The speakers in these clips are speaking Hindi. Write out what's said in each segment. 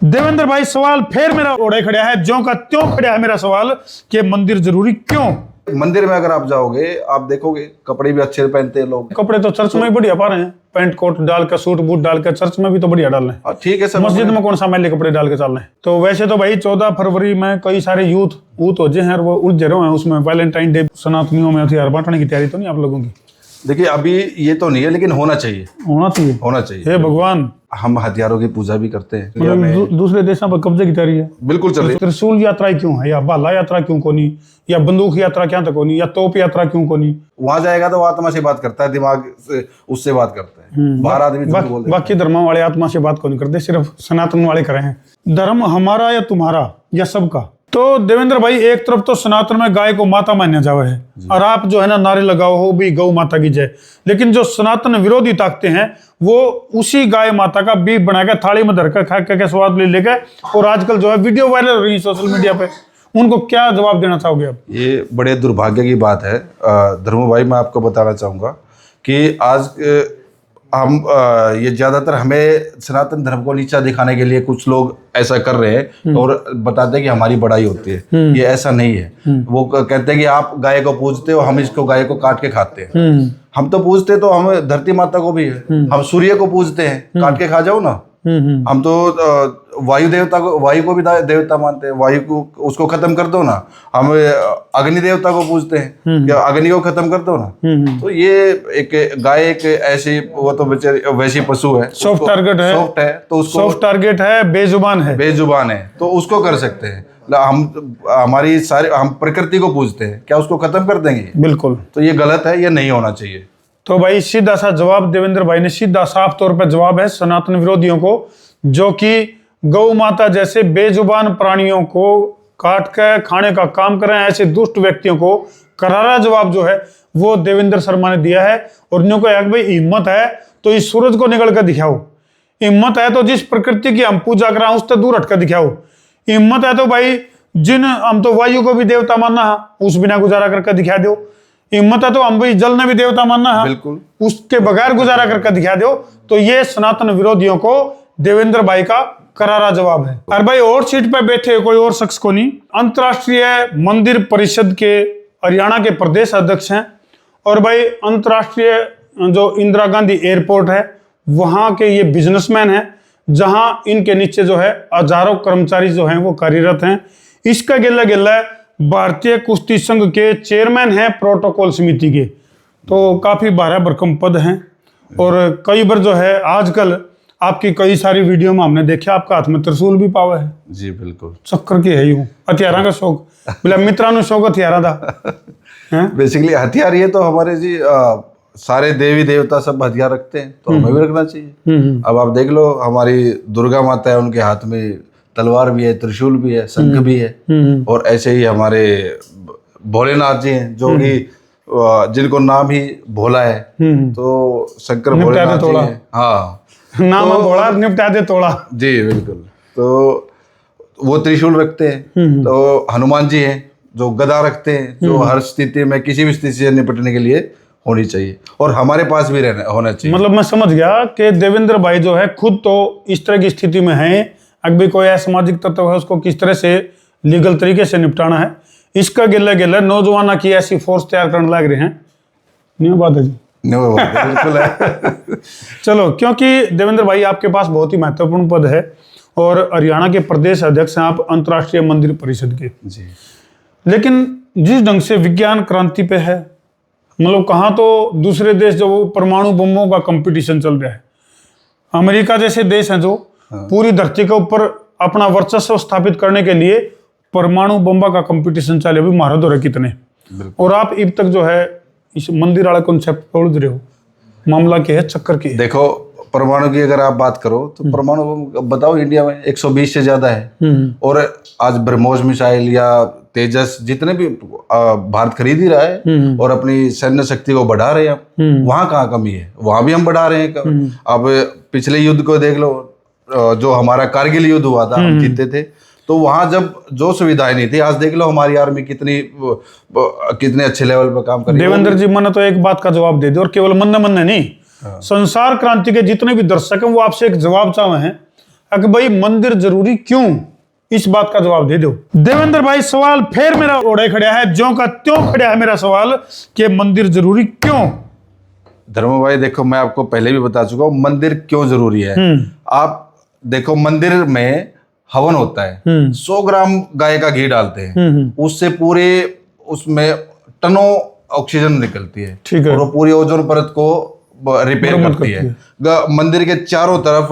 देवेंद्र भाई सवाल फिर मेरा ओढ़े खड़ा है, ज्यों का त्यों खड़ा है मेरा सवाल कि मंदिर जरूरी क्यों? मंदिर में अगर आप जाओगे आप देखोगे कपड़े भी अच्छे पहनते हैं लोग। कपड़े तो चर्च में ही बढ़िया पा रहे हैं, पैंट कोट डाल के सूट बूट डाल के चर्च में भी तो बढ़िया डाल रहे हैं। ठीक है सर, मस्जिद में कौन सा मैले कपड़े डाल के चल रहे हैं? तो वैसे तो भाई 14 फरवरी में कई सारे यूथ हो जे हैं, वो उलझे रहे हैं उसमें। वैलेंटाइन डे सनातनियों में हथियार बांटने की तैयारी तो नहीं आप लोगों की? देखिए अभी ये तो नहीं है, लेकिन होना चाहिए, होना चाहिए, होना चाहिए। हे भगवान, हम हथियारों की पूजा भी करते हैं। मतलब दूसरे देशों पर कब्जे की तैयारी है। बिल्कुल चल रही है। त्रिशूल यात्रा क्यों है, या भाला यात्रा क्यों को नहीं, या बंदूक यात्रा क्या तक नहीं, या तोप यात्रा क्यों को नहीं? वहां जाएगा तो वो आत्मा से बात करता है, दिमाग से उससे बात करता है। बाहर आदमी झूठ बोल देता है। बाकी धर्मों वाले आत्मा से बात को नहीं करते, सिर्फ सनातन वाले करे हैं। धर्म हमारा या तुम्हारा या सबका? तो देवेंद्र भाई, एक तरफ तो सनातन में गाय को माता माना जावा है और आप जो है ना नारे लगाओ हो भी गौ माता की जय, लेकिन जो सनातन विरोधी ताकतें हैं वो उसी गाय माता का बीफ बना के थाली में धरकर खा के स्वाद ले लेके, और आजकल जो है वीडियो वायरल हो रही है सोशल मीडिया पे, उनको क्या जवाब देना चाहोगे आप? ये बड़े दुर्भाग्य की बात है धर्मो भाई, मैं आपको बताना चाहूंगा कि आज हम ये ज्यादातर हमें सनातन धर्म को नीचा दिखाने के लिए कुछ लोग ऐसा कर रहे हैं और बताते हैं कि हमारी बड़ाई होती है। ये ऐसा नहीं है। वो कहते हैं कि आप गाय को पूजते हो, हम इसको गाय को काट के खाते हैं। हम तो पूजते तो हम धरती माता को भी है, हम सूर्य को पूजते हैं, काट के खा जाओ ना। हम तो वायु देवता को, वायु को भी देवता मानते हैं, वायु को उसको खत्म कर दो ना। हम अग्नि देवता को पूजते हैं, क्या अग्नि को खत्म कर दो ना। तो ये एक गाय एक ऐसी, वो तो बेचारी वैसी पशु है, सॉफ्ट टारगेट है, सॉफ्ट है, तो उसको सॉफ्ट टारगेट है, बेजुबान है, बेजुबान है, तो उसको कर सकते हैं। हम हमारी सारी, हम प्रकृति को पूजते हैं, क्या उसको खत्म कर देंगे? बिल्कुल। तो ये गलत है, ये नहीं होना चाहिए। तो भाई सीधा सा जवाब देवेंद्र भाई ने सीधा साफ तौर पर जवाब है सनातन विरोधियों को, जो कि गौ माता जैसे बेजुबान प्राणियों को काट के खाने का काम करें, ऐसे दुष्ट व्यक्तियों को करारा जवाब जो है वो देवेंद्र शर्मा ने दिया है। और इन्हों को भाई हिम्मत है तो इस सूरज को निकल कर दिखाओ, हिम्मत है तो जिस प्रकृति की हम पूजा करा उससे दूर हटकर दिखाओ, हिम्मत है तो भाई जिन हम तो वायु को भी देवता मानना है उस बिना गुजारा करके दिखा दो, हिम्मत है तो हम भाई जल ने भी देवता मानना है, बिल्कुल उसके बगैर गुजारा करके दिखा दो। तो ये सनातन विरोधियों को देवेंद्र भाई का करारा जवाब है। और भाई और सीट पे बैठे कोई और शख्स को नहीं, अंतर्राष्ट्रीय मंदिर परिषद के हरियाणा के प्रदेश अध्यक्ष हैं, और भाई अंतर्राष्ट्रीय जो इंदिरा गांधी एयरपोर्ट है वहां के ये बिजनेसमैन हैं, जहां इनके नीचे जो है हजारों कर्मचारी जो हैं वो कार्यरत हैं। इसका गिल्ला गिल्ला भारतीय कुश्ती संघ के चेयरमैन हैं प्रोटोकॉल समिति के, तो काफी भारा भरकम पद हैं। और कई बार जो है आजकल आपकी कई सारी वीडियो में हमने देखा आपका हाथ में त्रिशूल भी पावा है। जी बिल्कुल, चक्कर की है यूं हथियारा का शौक, बोले मित्रा शौक हथियारा था। बेसिकली हथियार ये तो हमारे जी सारे देवी देवता सब हथियार रखते हैं, तो हमें भी रखना चाहिए। अब आप देख लो, हमारी दुर्गा माता है, उनके हाथ में तलवार भी है, त्रिशूल भी है, शंख भी है। और ऐसे ही हमारे भोलेनाथ जी हैं, जो कि जिनको नाम ही भोला है, तो शंकर भोलेनाथ जी हैं। हाँ, नाम तो, भोला निपटा दे तोड़ा। जी बिल्कुल। तो वो त्रिशूल रखते हैं। तो हनुमान जी हैं जो गदा रखते हैं, जो हर स्थिति में किसी भी स्थिति से निपटने के लिए होनी चाहिए, और हमारे पास भी रहना होना चाहिए। मतलब मैं समझ गया कि देवेंद्र भाई जो है खुद तो इस तरह की स्थिति में है, अगर कोई असामाजिक तत्व है उसको किस तरह से लीगल तरीके से निपटाना है, इसका गिल्ला गिल्ला नौजवाना की ऐसी फोर्स तैयार करने लग रहे हैं। नहीं बात है जी, बिल्कुल है। चलो, क्योंकि देवेंद्र भाई आपके पास बहुत ही महत्वपूर्ण पद है और हरियाणा के प्रदेश अध्यक्ष हैं आप अंतर्राष्ट्रीय मंदिर परिषद के जी। लेकिन जिस ढंग से विज्ञान क्रांति पे है, मतलब कहाँ तो दूसरे देश जो परमाणु बमों का कंपटीशन चल रहा है, अमेरिका जैसे देश हैं जो पूरी धरती के ऊपर अपना वर्चस्व स्थापित करने के लिए परमाणु बम का कंपटीशन चले, अभी महारत हो रहे कितने, और आप अब तक जो है इस मंदिर वाला कॉन्सेप्ट तोड़ रहे हो। मामला क्या है, चक्कर की है? देखो, परमाणु की अगर आप बात करो तो परमाणु बम बताओ इंडिया में 120 से ज्यादा है, और आज ब्रह्मोस मिसाइल या तेजस जितने भी भारत खरीद ही रहा है और अपनी सैन्य शक्ति को बढ़ा रहे हैं। वहां कहाँ कमी है? वहां भी हम बढ़ा रहे हैं। अब पिछले युद्ध को देख लो, जो हमारा कारगिल युद्ध हुआ था, हम जीते थे, तो वहां जब जो सुविधाएं नहीं थी, आज देख लो हमारी आर्मी कितने अच्छे लेवल पर काम कर रही है। देवेंद्र जी, मैंने तो एक बात का जवाब दे दिया, और केवल मन नहीं, संसार क्रांति के जितने भी दर्शक हैं वो आपसे एक जवाब चाहे हैं। कि भाई मंदिर जरूरी क्यों, इस बात का जवाब दे दो। देवेंद्र भाई सवाल फिर मेरा ओढ़े खड़ा है, ज्यों का त्यों खड़ा है मेरा सवाल कि मंदिर जरूरी क्यों। धर्म भाई देखो, मैं आपको पहले भी बता चुका हूँ मंदिर क्यों जरूरी है। आप देखो मंदिर में हवन होता है, 100 ग्राम गाय का घी डालते हैं, उससे पूरे उसमें टनों ऑक्सीजन निकलती है, ठीक है। और वो पूरी ओजोन परत को रिपेयर करती है। मंदिर के चारों तरफ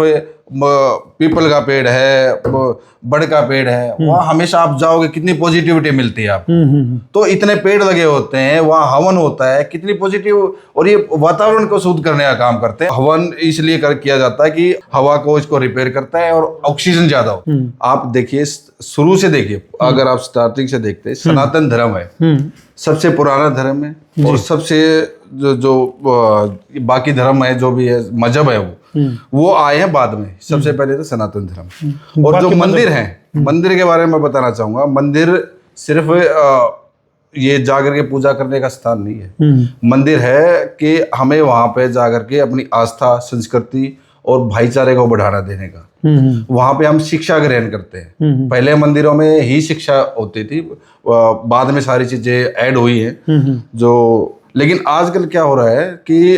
पीपल का पेड़ है, बड़ का पेड़ है, वहाँ हमेशा आप जाओगे कितनी पॉजिटिविटी मिलती है आपको। तो इतने पेड़ लगे होते हैं, वहाँ हवन होता है, कितनी पॉजिटिव, और ये वातावरण को शुद्ध करने का काम करते हैं। हवन इसलिए किया जाता है कि हवा को इसको रिपेयर करता है और ऑक्सीजन ज्यादा हो। आप देखिए, शुरू से देखिए, अगर आप स्टार्टिंग से देखते हैं, सनातन धर्म है, सबसे पुराना धर्म है, और सबसे जो बाकी धर्म है, जो भी है मजहब है, वो आए हैं बाद में। सबसे पहले तो सनातन धर्म। और जो मंदिर है, मंदिर के बारे में बताना चाहूंगा, मंदिर सिर्फ ये जाकर के पूजा करने का स्थान नहीं है। मंदिर है कि हमें वहां पे जाकर के अपनी आस्था, संस्कृति और भाईचारे को बढ़ावा देने का, वहां पे हम शिक्षा ग्रहण करते हैं। पहले मंदिरों में ही शिक्षा होती थी, बाद में सारी चीजें ऐड हुई हैं। लेकिन आजकल क्या हो रहा है कि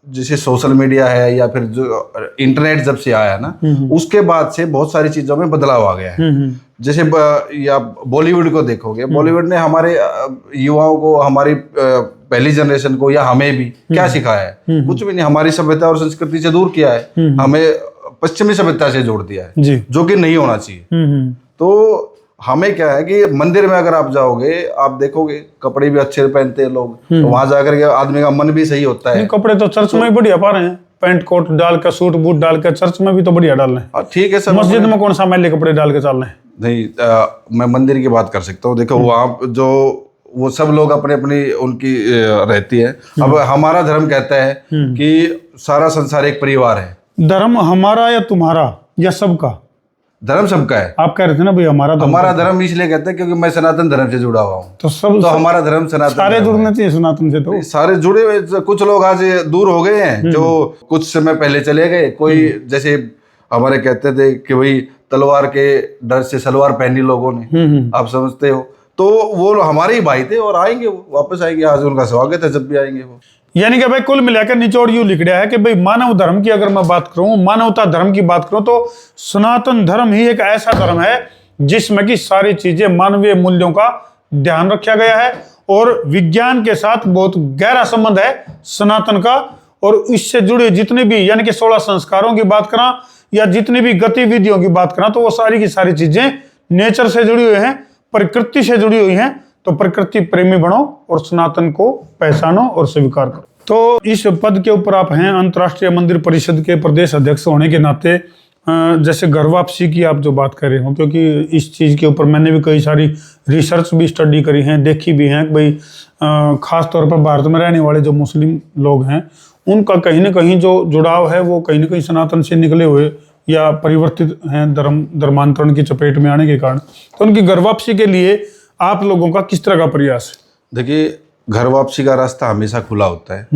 जैसे सोशल मीडिया है या फिर जो इंटरनेट जब से आया ना, उसके बाद से बहुत सारी चीजों में बदलाव आ गया है। जैसे या बॉलीवुड को देखोगे, बॉलीवुड ने हमारे युवाओं को, हमारी पहली जनरेशन को या हमें भी क्या सिखाया है? कुछ भी नहीं। हमारी सभ्यता और संस्कृति से दूर किया है, हमें पश्चिमी सभ्यता से जोड़ दिया है, जो कि नहीं होना चाहिए। तो हमें क्या है कि मंदिर में अगर आप जाओगे, आप देखोगे कपड़े भी अच्छे पहनते हैं लोग, तो वहां जाकर के आदमी का मन भी सही होता है। कपड़े तो चर्च में ही बढ़िया पा रहे हैं, पैंट कोट डाल कर, सूट बूट डाल कर, चर्च में भी तो बढ़िया डाल रहे हैं। ठीक है सर, मस्जिद में कौन सा मैले कपड़े डाल के चल रहे हैं? नहीं, मैं मंदिर की बात कर सकता हूँ। देखो वहाँ जो वो सब लोग अपने अपनी उनकी रहती है। अब हमारा धर्म कहता है कि सारा संसार एक परिवार है। धर्म हमारा या तुम्हारा या सबका? धर्म सबका है। आप कह रहे थे ना भाई हमारा धर्म इसलिए कहते हैं क्योंकि मैं सनातन धर्म से जुड़ा हुआ हूँ, तो सब तो हमारा धर्म सनातन। सारे जुड़ने चाहिए सनातन से, तो सारे जुड़े हुए। कुछ लोग आज दूर हो गए हैं, जो कुछ समय पहले चले गए। कोई जैसे हमारे कहते थे कि भाई तलवार के डर से सलवार पहनी लोगों ने, आप समझते हो। तो वो हमारे ही भाई थे और आएंगे, वो वापस आएंगे। आज उनका स्वागत है जब भी आएंगे वो। यानी कि भाई कुल मिलाकर निचोड़ यूं लिख रहा है कि भाई मानव धर्म की अगर मैं बात करूं, मानवता धर्म की बात करूं, तो सनातन धर्म ही एक ऐसा धर्म है जिसमें कि सारी चीजें मानवीय मूल्यों का ध्यान रखा गया है, और विज्ञान के साथ बहुत गहरा संबंध है सनातन का। और इससे जुड़े जितने भी, यानी कि 16 संस्कारों की बात करा या जितनी भी गतिविधियों की बात करा, तो वो सारी की सारी चीजें नेचर से जुड़ी हुई हैं, प्रकृति से जुड़ी हुई हैं। तो प्रकृति प्रेमी बनो और सनातन को पहचानो और स्वीकार करो। तो इस पद के ऊपर आप हैं अंतर्राष्ट्रीय मंदिर परिषद के प्रदेश अध्यक्ष होने के नाते, जैसे घर वापसी की आप जो बात कर रहे हो, क्योंकि इस चीज़ के ऊपर मैंने भी कई सारी रिसर्च भी स्टडी करी हैं, देखी भी हैं। भाई खास तौर पर भारत में रहने वाले जो मुस्लिम लोग हैं, उनका कहीं ना कहीं जो जुड़ाव है वो कहीं ना कहीं सनातन से निकले हुए या परिवर्तित हैं, धर्मांतरण की चपेट में आने के कारण। तो उनकी घर वापसी के लिए आप लोगों का किस तरह का प्रयास है? देखिए, घर वापसी का रास्ता हमेशा खुला होता है,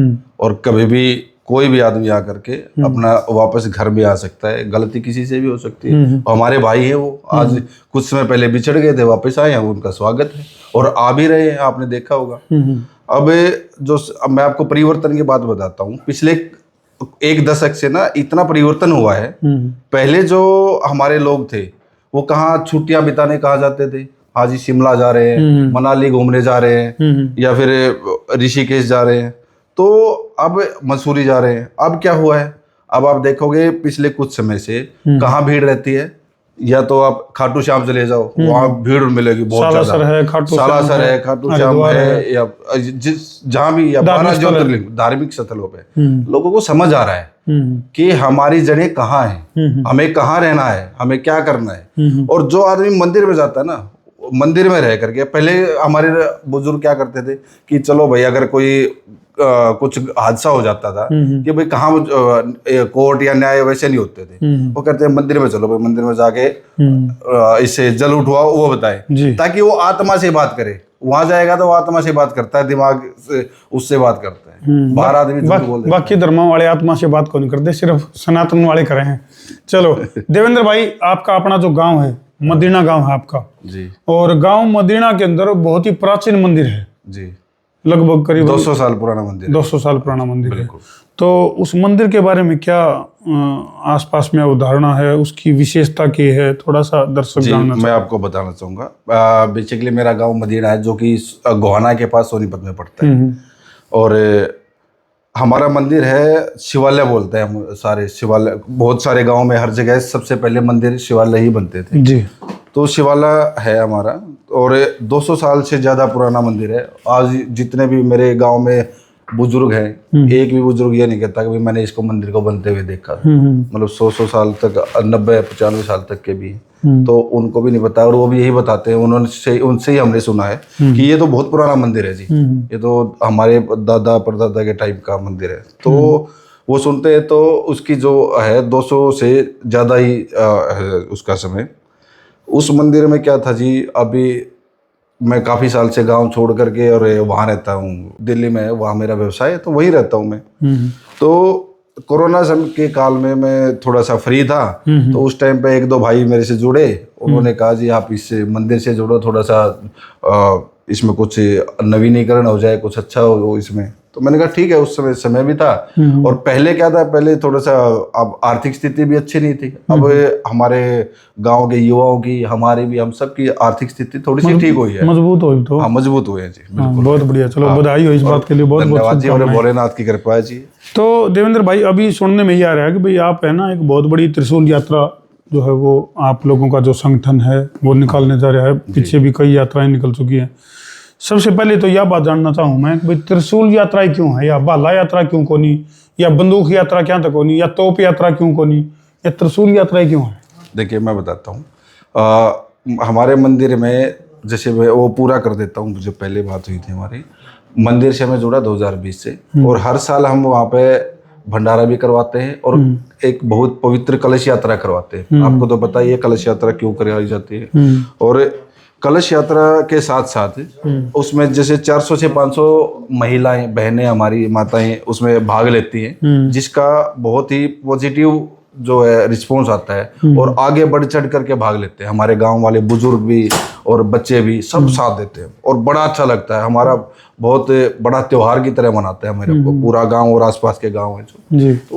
और कभी भी कोई भी आदमी आकर के अपना वापस घर भी आ सकता है। गलती किसी से भी हो सकती है। हमारे भाई हैं, वो आज कुछ समय पहले बिछड़ गए थे, वापस आए हैं, उनका स्वागत है और आ भी रहे हैं, आपने देखा होगा। अब मैं आपको परिवर्तन की बात बताता हूँ। पिछले 1 दशक से ना इतना परिवर्तन हुआ है। पहले जो हमारे लोग थे वो कहाँ छुट्टियां बिताने कहाँ जाते थे? आज ही शिमला जा रहे हैं, मनाली घूमने जा रहे हैं, या फिर ऋषिकेश जा रहे हैं, तो अब मसूरी जा रहे हैं। अब क्या हुआ है? अब आप देखोगे पिछले कुछ समय से कहाँ भीड़ रहती है, या तो आप खाटू श्याम चले जाओ, वहाँ भीड़ मिलेगी बहुत ज्यादा। सालासर है, खाटू श्याम है, या जहाँ भी, या 12 ज्योतिर्लिंग धार्मिक स्थलों पे लोगों को समझ आ रहा है कि हमारी जड़ें कहाँ हैं, हमें कहाँ रहना है, हमें क्या करना है। और जो आदमी मंदिर में जाता है ना, मंदिर में रह करके, पहले हमारे बुजुर्ग क्या करते थे कि चलो भाई, अगर कोई कुछ हादसा हो जाता था कि भाई कहाँ कोर्ट या न्याय वैसे नहीं होते थे, वो कहते हैं मंदिर में चलो भाई, मंदिर में जाके इससे जल उठवाओ, वो बताए, ताकि वो आत्मा से बात करे। वहां जाएगा तो वो आत्मा से बात करता है, दिमाग से उससे बात करता है। बाहर आदमी झूठ बोल देता है। बाकी धर्मों वाले आत्मा से बात को नहीं करते, सिर्फ सनातन वाले करे हैं। चलो देवेंद्र भाई, आपका अपना जो गांव है, मदीना गांव है आपका जी। और गांव मदीना के अंदर बहुत ही प्राचीन मंदिर है, जी, लगभग करीब 200 साल पुराना मंदिर है। 200 साल पुराना मंदिर है। बिल्कुल। तो उस मंदिर के बारे में क्या आसपास में अवधारणा है, उसकी विशेषता की है, थोड़ा सा दर्शक जी, जानना मैं आपको बताना चाहूँगा। बेसिकली मेरा गांव मदीना है, जो कि गोहाना के पास सोनीपत में पड़ता है। और हमारा मंदिर है, शिवालय बोलते हैं हम सारे। शिवालय बहुत सारे गांव में हर जगह सबसे पहले मंदिर शिवालय ही बनते थे। जी। तो शिवालय है हमारा, और 200 साल से ज़्यादा पुराना मंदिर है। आज जितने भी मेरे गांव में बुजुर्ग हैं, एक भी बुजुर्ग ये नहीं कहता कि भाई मैंने इसको मंदिर को बनते हुए देखा। मतलब 100 साल तक, 90-95 साल तक के भी, तो उनको भी नहीं पता। और वो भी यही बताते हैं, उनसे ही हमने सुना है कि ये तो बहुत पुराना मंदिर है जी, ये तो हमारे दादा परदादा के टाइप का मंदिर है। तो वो सुनते हैं, तो उसकी जो है 200 से ज़्यादा ही है उसका समय। उस मंदिर में क्या था जी, अभी मैं काफ़ी साल से गांव छोड़ करके और वहाँ रहता हूँ, दिल्ली में, वहाँ मेरा व्यवसाय है, तो वहीं रहता हूँ मैं। तो कोरोना समय के काल में मैं थोड़ा सा फ्री था, तो उस टाइम पे 1-2 भाई मेरे से जुड़े। उन्होंने कहा जी आप इस मंदिर से जुड़ो, थोड़ा सा इसमें कुछ नवीनीकरण हो जाए, कुछ अच्छा हो इसमें। तो मैंने कहा ठीक है। उस समय भी था। और पहले क्या था, पहले थोड़ा सा अब आर्थिक स्थिति भी अच्छी नहीं थी। अब हमारे गांव के युवाओं की, हमारी भी, हम सब की आर्थिक स्थिति थोड़ी सी ठीक हुई है, मजबूत हो तो। हाँ, मजबूत हुए हैं जी। बिल्कुल, बहुत बढ़िया। चलो बधाई हो इस बात के लिए, बहुत बहुत धन्यवाद जी, और भोलेनाथ की कृपा है जी। तो देवेंद्र भाई, अभी सुनने में ये आ रहा है कि भाई आप है ना, एक बहुत बड़ी त्रिशूल यात्रा जो है वो आप लोगों का जो संगठन है वो निकालने जा रहा है। पीछे भी कई यात्राएं निकल चुकी हैं। सबसे पहले तो यह बात जानना चाहूँ मैं कि भाई त्रिशूल यात्रा क्यों है, या भाला यात्रा क्यों को नहीं, या बंदूक यात्रा क्या तक होनी, या तोप यात्रा क्यों को नहीं, या त्रिशूल यात्रा क्यों है? देखिए मैं बताता हूँ। हमारे मंदिर में, जैसे मैं वो पूरा कर देता हूँ, जो पहले बात हुई थी हमारी, मंदिर से मैं जुड़ा 2020 से, और हर साल हम वहाँ पे भंडारा भी करवाते हैं और एक बहुत पवित्र कलश यात्रा करवाते हैं। आपको तो पता ही है कलश यात्रा क्यों कराई जाती है। और कलश यात्रा के साथ साथ उसमें जैसे 400 से 500 महिलाएं, बहनें, हमारी माताएं उसमें भाग लेती हैं, जिसका बहुत ही पॉजिटिव जो है रिस्पॉन्स आता है, और आगे बढ़ चढ़ करके भाग लेते हैं। हमारे गांव वाले बुजुर्ग भी और बच्चे भी सब साथ देते हैं, और बड़ा अच्छा लगता है। हमारा बहुत बड़ा त्योहार की तरह मनाते हैं हमारे को, पूरा गांव और आसपास के गांव है जो, तो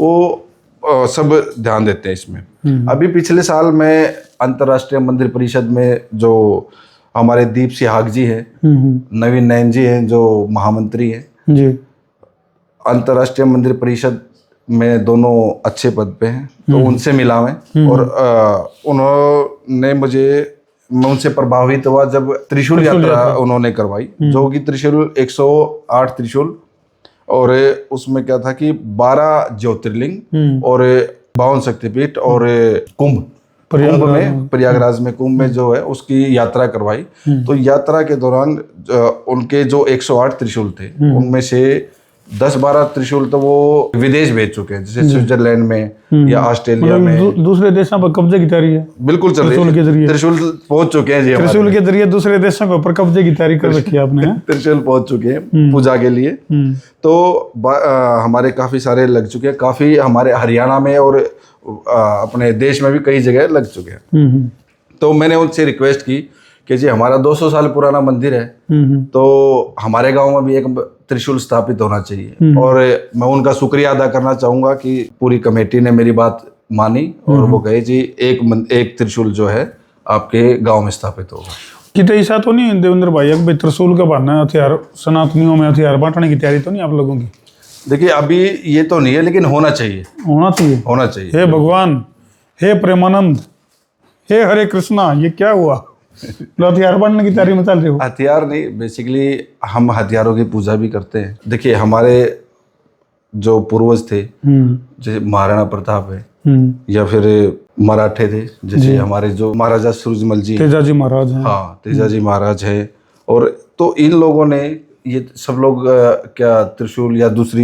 वो सब ध्यान देते हैं इसमें। अभी पिछले साल मैं अंतर्राष्ट्रीय मंदिर परिषद में, जो हमारे दीप सिहाग जी हैं, नवीन नयन जी हैं जो महामंत्री हैं जी, अंतर्राष्ट्रीय मंदिर परिषद में दोनों अच्छे पद पे हैं, तो उनसे मिला मैं। और उन्होंने मैं उनसे प्रभावित हुआ जब त्रिशूल यात्रा उन्होंने करवाई, जो कि त्रिशूल 108 त्रिशूल, और उसमें क्या था कि 12 ज्योतिर्लिंग और 52 शक्तिपीठ और कुंभ में, प्रयागराज में कुंभ में जो है उसकी यात्रा करवाई। तो यात्रा के दौरान उनके जो 108 त्रिशूल थे, उनमें से 10-12 त्रिशूल तो वो विदेश भेज चुके हैं, जैसे स्विट्जरलैंड में या ऑस्ट्रेलिया में, दूसरे देशों पर कब्जे की तैयारी है। बिल्कुल चल रही है, त्रिशूल पहुंच चुके हैं जी, त्रिशूल के जरिए दूसरे देशों के ऊपर कब्जे की तैयारी कर रखी है आपने। त्रिशूल पहुंच चुके हैं पूजा के लिए। तो हमारे काफी सारे लग चुके हैं, काफी हमारे हरियाणा में और अपने देश में भी कई जगह लग चुके हैं। तो मैंने उनसे रिक्वेस्ट की कि जी हमारा 200 साल पुराना मंदिर है, तो हमारे गांव में भी एक त्रिशूल स्थापित होना चाहिए। और मैं उनका शुक्रिया अदा करना चाहूंगा कि पूरी कमेटी ने मेरी बात मानी, और वो कहे जी एक त्रिशूल जो है आपके गांव में स्थापित होगा। कितने ऐसा तो नहीं देवेंद्र भाई, त्रिशूल का बहाना हथियार, सनातनियों में हथियार बांटने की तैयारी तो नहीं आप लोगों की? देखिए अभी ये तो नहीं है, लेकिन होना चाहिए, होना चाहिए। हे भगवान, हे प्रेमानंद, हे हरे कृष्णा, ये क्या हुआ? हथियार बांटने की तैयारी में चल रहे हो? हथियार नहीं, बेसिकली हम हथियारों की पूजा भी करते हैं। देखिए हमारे जो पूर्वज थे, जैसे महाराणा प्रताप है, या फिर मराठे थे, जैसे हमारे जो महाराजा सूरजमल जी, तेजाजी महाराज हैं, हाँ तेजाजी महाराज है। और तो इन लोगों ने, ये सब लोग क्या त्रिशूल या दूसरी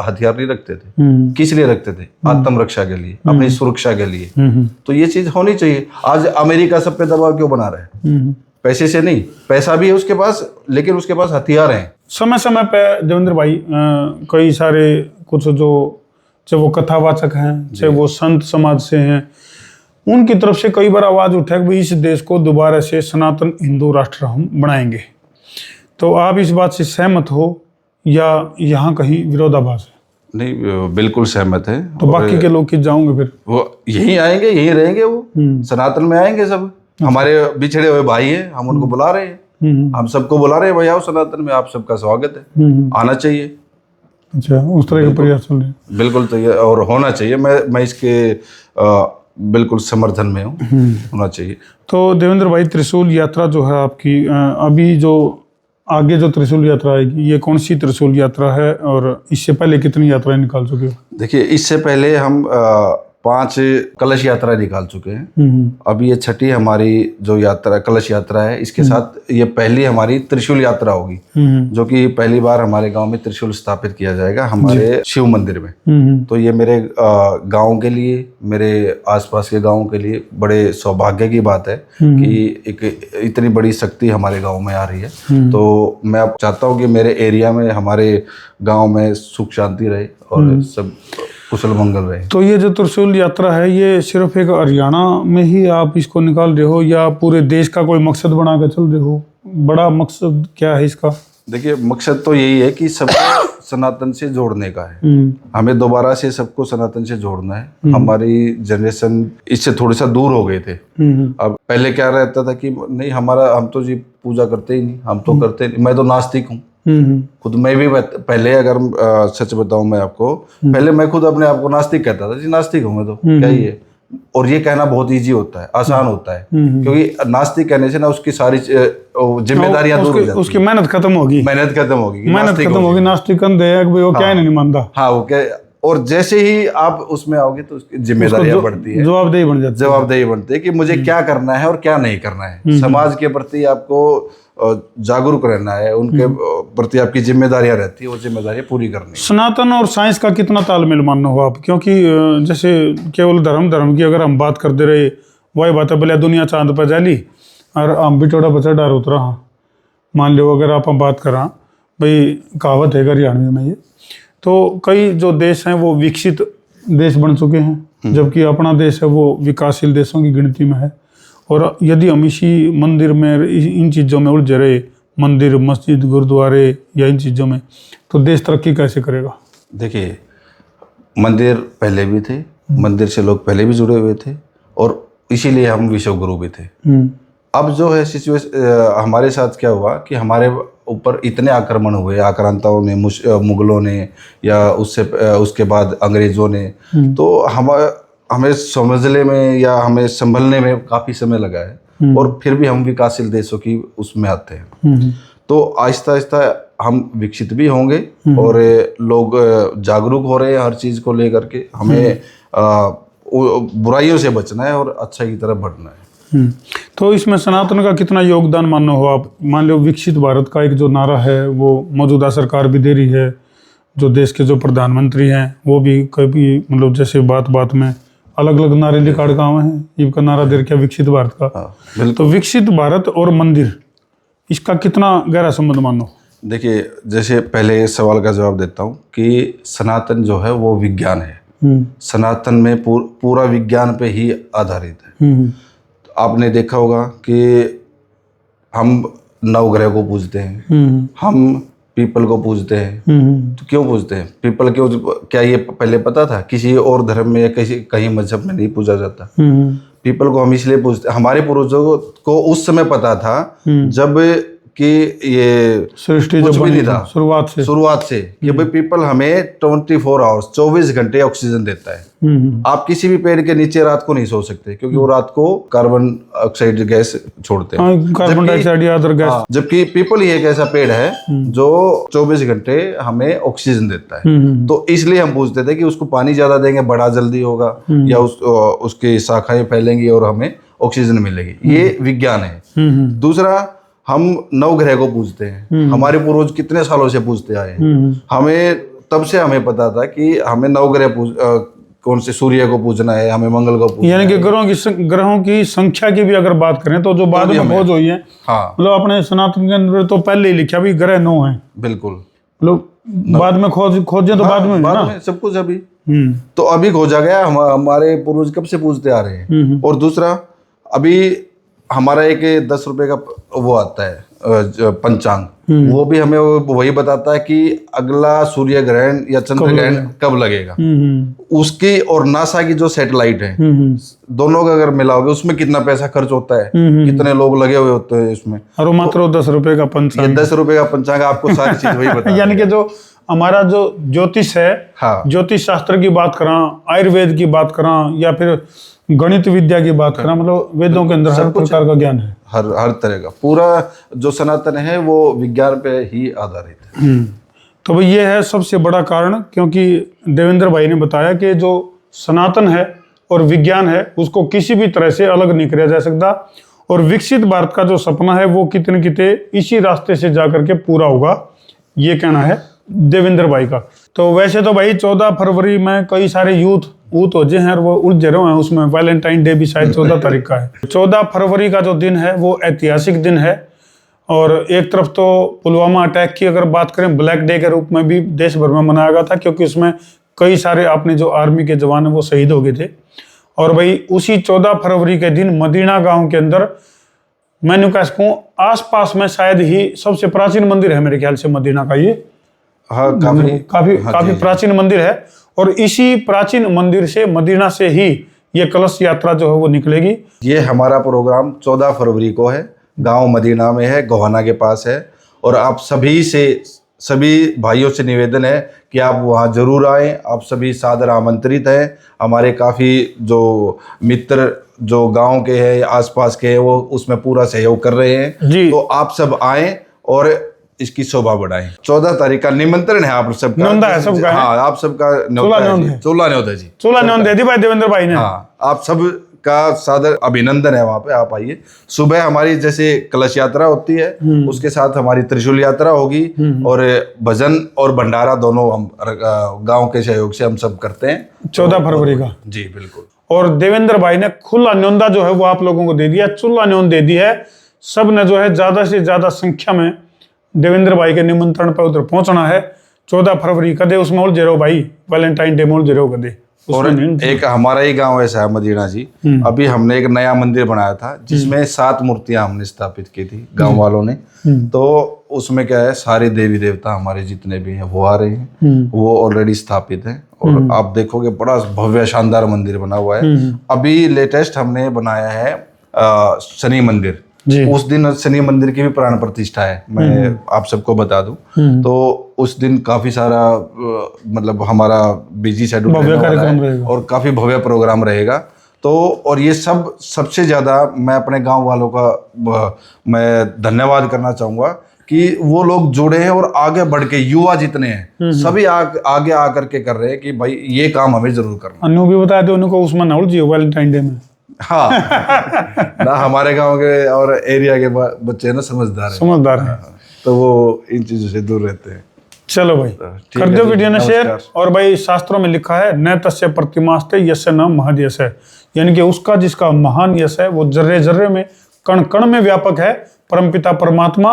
हथियार नहीं रखते थे? किस लिए रखते थे? आत्मरक्षा के लिए, अपनी सुरक्षा के लिए। तो ये चीज होनी चाहिए। आज अमेरिका सब पे दबाव क्यों बना रहा है? पैसे से नहीं, पैसा भी है उसके पास, लेकिन उसके पास हथियार हैं। समय समय पे देवेंद्र भाई कई सारे कुछ जो चाहे वो कथावाचक हैं, चाहे वो संत समाज से हैं, उनकी तरफ से कई बार आवाज उठा कि भाई इस देश को दोबारा से सनातन हिंदू राष्ट्र हम बनाएंगे। तो आप इस बात से सहमत हो या यहाँ कहीं विरोधाभास है? नहीं, बिल्कुल सहमत है। तो बाकी के लोग किस जाओगे फिर? वो यहीं आएंगे, यहीं रहेंगे, वो सनातन में आएंगे सब। हमारे बिछड़े हुए भाई हैं, हम उनको बुला रहे हैं, हम सबको बुला रहे हैं, भाई आओ सनातन में, आप सबका स्वागत है, आना चाहिए। अच्छा, उस तरह के प्रयास चल रहे हैं। बिल्कुल, तो ये और होना चाहिए। मैं इसके बिल्कुल समर्थन में हूँ, होना चाहिए। तो देवेंद्र भाई, त्रिशूल यात्रा जो है आपकी, अभी जो आगे जो त्रिशूल यात्रा आएगी, ये कौन सी त्रिशूल यात्रा है और इससे पहले कितनी यात्राएं निकाल चुके हो? देखिए, इससे पहले हम 5 कलश यात्रा निकाल चुके हैं। अभी ये 6ठी हमारी जो यात्रा कलश यात्रा है, इसके साथ ये पहली हमारी त्रिशूल यात्रा होगी, जो कि पहली बार हमारे गांव में त्रिशूल स्थापित किया जाएगा हमारे शिव मंदिर में। तो ये मेरे गांव के लिए, मेरे आसपास के गांव के लिए बड़े सौभाग्य की बात है कि एक इतनी बड़ी शक्ति हमारे गाँव में आ रही है। तो मैं अब चाहता हूँ कि मेरे एरिया में, हमारे गाँव में सुख शांति रहे और सब कुशल मंगल रहे। तो ये जो त्रिशूल यात्रा है, ये सिर्फ एक हरियाणा में ही आप इसको निकाल रहे हो या पूरे देश का कोई मकसद बना कर चल रहे हो? बड़ा मकसद क्या है इसका? देखिए, मकसद तो यही है कि सबको सनातन से जोड़ने का है। हमें दोबारा से सबको सनातन से जोड़ना है। हमारी जनरेशन इससे थोड़ी सा दूर हो गए थे। अब पहले क्या रहता था कि नहीं, हम तो जी पूजा करते ही नहीं, हम तो करते नहीं, मैं तो नास्तिक हूँ। खुद मैं भी पहले, अगर सच बताऊं मैं आपको, पहले मैं खुद अपने आप को नास्तिक कहता था जी, नास्तिक हूं मैं तो, क्या ही है। और ये कहना बहुत इजी होता है, आसान होता है, क्योंकि नास्तिक कहने से ना उसकी सारी जिम्मेदारियां दूर हो जाती हैं, उसकी मेहनत खत्म होगी, मेहनत खत्म होगी, नास्तिक अंधे है कि वो क्या नहीं मानता। हाँ, वो क्या, और जैसे ही आप उसमें आओगे तो उसकी जिम्मेदारियां बढ़ती है, जवाबदेही बनती है कि मुझे क्या करना है और क्या नहीं करना है। समाज के प्रति आपको जागरूक रहना है, उनके प्रति आपकी जिम्मेदारियां रहती है, वो जिम्मेदारियां पूरी करनी है। सनातन और साइंस का कितना तालमेल मानना हो आप? क्योंकि जैसे केवल धर्म की अगर हम बात करते रहे, वही बात है, भले दुनिया चांद पर जाली और हम भी थोड़ा बचा डर उतरा। हाँ, मान लो अगर आप बात करा, भाई कहावत है हरियाणवी में ये, तो कई जो देश हैं वो विकसित देश बन चुके हैं, जबकि अपना देश है वो विकासशील देशों की गिनती में है। और यदि हम इसी मंदिर में, इन चीज़ों में उलझे रहे, मंदिर, मस्जिद, गुरुद्वारे या इन चीज़ों में, तो देश तरक्की कैसे करेगा? देखिए, मंदिर पहले भी थे, मंदिर से लोग पहले भी जुड़े हुए थे, और इसीलिए हम विश्व गुरु भी थे। अब जो है सिचुएशन हमारे साथ क्या हुआ कि हमारे ऊपर इतने आक्रमण हुए, आक्रांताओं ने, मुगलों ने, या उसके बाद अंग्रेजों ने, तो हमें समझने में या हमें संभलने में काफ़ी समय लगा है, और फिर भी हम विकासशील देशों की उसमें आते हैं। तो आहिस्ता आहिस्ता हम विकसित भी होंगे, और लोग जागरूक हो रहे हैं हर चीज़ को लेकर के। हमें बुराइयों से बचना है और अच्छाई की तरफ बढ़ना है। तो इसमें सनातन का कितना योगदान मानना हो आप? मान लो विकसित भारत का एक जो नारा है वो मौजूदा सरकार भी दे रही है, जो देश के जो प्रधानमंत्री हैं वो भी कभी मतलब जैसे बात में अलग अलग नारे निकाल गाँव हैं, इनका नारा दे रखा विकसित भारत का। तो विकसित भारत और मंदिर, इसका कितना गहरा संबंध मानो? देखिए, जैसे पहले सवाल का जवाब देता हूँ कि सनातन जो है वो विज्ञान है। सनातन में पूरा विज्ञान पे ही आधारित है। आपने देखा होगा कि हम नवग्रह को पूजते हैं, हम पीपल को पूजते हैं। तो क्यों पूजते हैं पीपल? क्यों? क्या ये पहले पता था? किसी और धर्म में या कहीं मजहब में नहीं पूजा जाता। पीपल को हम इसलिए पूजते, हमारे पूर्वजों को उस समय पता था जब कि ये सृष्टि कुछ भी नहीं था, शुरुआत से कि भाई पीपल हमें 24 आवर्स 24 घंटे ऑक्सीजन देता है। आप किसी भी पेड़ के नीचे रात को नहीं सो सकते, क्योंकि वो रात को कार्बन ऑक्साइड गैस छोड़ते हैं, कार्बन डाइऑक्साइड या अदर गैस। जबकि पीपल ही एक ऐसा पेड़ है जो 24 घंटे हमें ऑक्सीजन देता है। तो इसलिए हम पूछते थे कि उसको पानी ज्यादा देंगे, बड़ा जल्दी होगा, या उसकी शाखाएं फैलेंगी और हमें ऑक्सीजन मिलेगी। ये विज्ञान है। दूसरा, हम नवग्रह को पूजते हैं। हमारे पूर्वज कितने सालों से पूजते आए हैं। हमें तब से हमें पता था कि हमें नवग्रह कौन से सूर्य को पूजना है, हमें मंगल को पूजना यानी कि है। ग्रहों की संख्या की भी अगर बात करें तो जो बाद भी में हमें- खोज हुई है, हाँ मतलब अपने सनातन के अंदर तो पहले ही लिखा भी ग्रह 9 है, बिल्कुल। मतलब बाद में खोजे तो बाद में हुई बाद ना। में सब कुछ अभी हम्म तो अभी खोजा गया। हमारे पूर्वज कब से पूछते आ रहे हैं। और दूसरा, अभी हमारा एक 10 रुपए का वो आता है पंचांग, वो भी हमें वही बताता है कि अगला सूर्य ग्रहण या चंद्र ग्रहण कब लगेगा। उसकी और नासा की जो सैटेलाइट है, दोनों का अगर मिलाओगे उसमें कितना पैसा खर्च होता है, कितने लोग लगे हुए होते हैं इसमें। और वो मात्र 10 रुपए का ये पंचांग, 10 रुपए का पंचांग आपको सारी चीज वही बता यानी कि जो हमारा जो ज्योतिष है, हाँ ज्योतिष शास्त्र की बात करा, आयुर्वेद की बात करा, या फिर गणित विद्या की बात करा, मतलब वेदों के अंदर हर प्रकार का ज्ञान है। हर तरह का पूरा जो सनातन है वो विज्ञान पे ही आधारित है। तो भाई ये है सबसे बड़ा कारण, क्योंकि देवेंद्र भाई ने बताया कि जो सनातन है और विज्ञान है उसको किसी भी तरह से अलग नहीं किया जा सकता, और विकसित भारत का जो सपना है वो कितने कितने इसी रास्ते से जाकर के पूरा होगा, ये कहना है देवेंद्र भाई का। तो वैसे तो भाई 14 फरवरी में कई सारे यूथ हो जे हैं और वो उलझे रहे हैं उसमें। वैलेंटाइन डे भी शायद 14 तारीख का है। 14 फरवरी का जो दिन है वो ऐतिहासिक दिन है, और एक तरफ तो पुलवामा अटैक की अगर बात करें ब्लैक डे के रूप में भी देश भर में मनाया गया था, क्योंकि उसमें कई सारे अपने जो आर्मी के जवान है वो शहीद हो गए थे। और भाई उसी 14 फरवरी के दिन मदीना गांव के अंदर, मैंने कह सकूं आसपास में शायद ही सबसे प्राचीन मंदिर है मेरे ख्याल से मदीना का। ये हाँ काफी प्राचीन मंदिर है, और इसी प्राचीन मंदिर से, मदीना से ही ये कलश यात्रा जो है वो निकलेगी। ये हमारा प्रोग्राम 14 फरवरी को है, गांव मदीना में है, गोहाना के पास है। और आप सभी भाइयों से निवेदन है कि आप वहाँ जरूर आएं। आप सभी सादर आमंत्रित हैं। हमारे काफ़ी जो मित्र जो गांव के हैं या आसपास के हैं वो उसमें पूरा सहयोग कर रहे हैं जी। तो आप सब आएं और इसकी शोभा बढ़ाएं। 14 तारीख का निमंत्रण है आप सबका। न्योंदा है सबका है। हाँ, आप सबका चोला न्योंद है। चोला न्योंद है जी। चोला न्योंद दे दी भाई देवेंद्र भाई ने। हाँ, आप सब का सादर अभिनंदन है। वहाँ पे आप आइए। सुबह हमारी जैसे कलश यात्रा होती है, उसके साथ हमारी त्रिशूल यात्रा होगी, और भजन और भंडारा दोनों हम गांव के सहयोग से हम सब करते हैं 14 फरवरी का। जी बिल्कुल। और देवेंद्र भाई ने खुला न्योंदा जो है वो आप लोगों को दे दिया, चुल्ला न्योंद दे दी है। सब ने जो है ज्यादा से ज्यादा संख्या में देवेंद्र भाई के निमंत्रण पर उधर पहुंचना है 14 फरवरी। कदे उसमें उलझे रहो भाई, वैलेंटाइन डे में उलझे रहो कदे। और एक हमारा ही गांव ऐसा है मदीना जी, अभी हमने एक नया मंदिर बनाया था जिसमें 7 मूर्तियां हमने स्थापित की थी गांव वालों ने। तो उसमें क्या है, सारे देवी देवता हमारे जितने भी हैं वो आ रहे हैं, वो ऑलरेडी स्थापित हैं। और आप देखोगे बड़ा भव्य शानदार मंदिर बना हुआ है। अभी लेटेस्ट हमने बनाया है शनि मंदिर। उस दिन शनि मंदिर की भी प्राण प्रतिष्ठा है, मैं आप सबको बता दूं। तो उस दिन काफी सारा मतलब हमारा बिजी शेड्यूल है और काफी भव्य प्रोग्राम रहेगा। तो और ये सबसे ज्यादा मैं अपने गांव वालों का मैं धन्यवाद करना चाहूंगा कि वो लोग जुड़े हैं और आगे बढ़ के, युवा जितने हैं सभी आगे आकर के कर रहे हैं कि भाई ये काम हमें जरूर करना। अनु भी बताया थे उनको उसमें ना उलझियो वैलेंटाइन डे में। हाँ ना, हमारे गांव के और एरिया के बच्चे ना समझदार हैं। तो वो इन चीजों से दूर रहते हैं। चलो भाई कर दो वीडियो ने शेयर। और भाई शास्त्रों में लिखा है न तस्य प्रतिमास्ते यस्य न महद यश है, यानी कि उसका जिसका महान यश है वो जर्रे जर्रे में, कण कण में व्यापक है, परमपिता परमात्मा।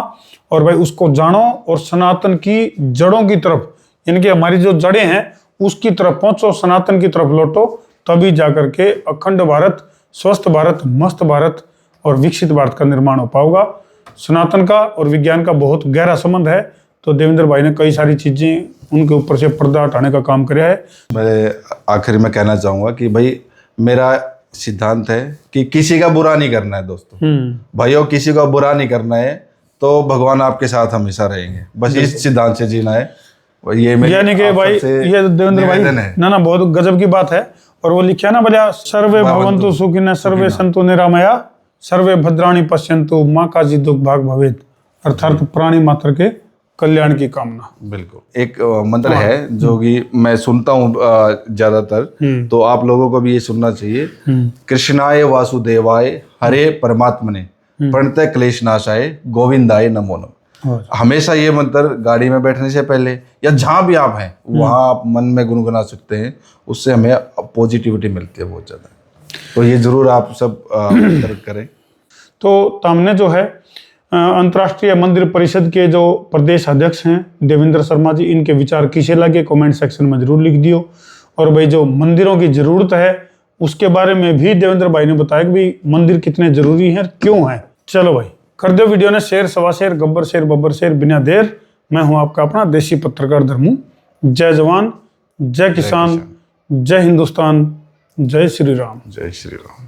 और भाई उसको जानो और सनातन की जड़ों की तरफ, यानी कि हमारी जो जड़ें हैं उसकी तरफ पहुंचो, सनातन की तरफ लौटो, तभी जाकर के अखंड भारत, स्वस्थ भारत, मस्त भारत और विकसित भारत का निर्माण हो पाएगा। सनातन का और विज्ञान का बहुत गहरा संबंध है। तो देवेंद्र भाई ने कई सारी चीजें उनके ऊपर से पर्दा हटाने का काम किया है। मैं आखिर में कहना चाहूंगा कि भाई मेरा सिद्धांत है कि किसी का बुरा नहीं करना है दोस्तों। भाइयों, किसी का बुरा नहीं करना है तो भगवान आपके साथ हमेशा रहेंगे। बस इस सिद्धांत से जीना है। ये यानी कि भाई ये देवेंद्र भाई ना बहुत गजब की बात है। और वो लिखा ना भैया, सर्वे भवन्तु सुखिनः सर्वे सन्तु निरामया सर्वे भद्राणि पश्यन्तु माँ काजी दुख भाग भवेत, अर्थात प्राणी मात्र के कल्याण की कामना। बिल्कुल। एक मंत्र है जो कि मैं सुनता हूँ ज्यादातर, तो आप लोगों को भी ये सुनना चाहिए। कृष्णाय वासुदेवाय हरे परमात्मने प्रणतः क्लेश नाशाय गोविंदाय नमो नमः। और हमेशा ये मंत्र गाड़ी में बैठने से पहले या जहाँ भी आप हैं वहाँ आप मन में गुनगुना सकते हैं। उससे हमें पॉजिटिविटी मिलती है बहुत ज़्यादा। तो ये ज़रूर आप सब मंत्र करें। तो हमने जो है अंतर्राष्ट्रीय मंदिर परिषद के जो प्रदेश अध्यक्ष हैं देवेंद्र शर्मा जी, इनके विचार किसे लगे कमेंट सेक्शन में जरूर लिख दियो। और भाई जो मंदिरों की जरूरत है उसके बारे में भी देवेंद्र भाई ने बताया कि भाई मंदिर कितने जरूरी हैं, क्यों हैं। चलो भाई कर दो वीडियो ने शेयर, सवा share, Gabbar share, Babbar share बिना देर। मैं हूं आपका अपना देसी पत्रकार धर्मू। जय जवान, जय किसान, जय हिंदुस्तान, जय श्री राम। जय श्री राम।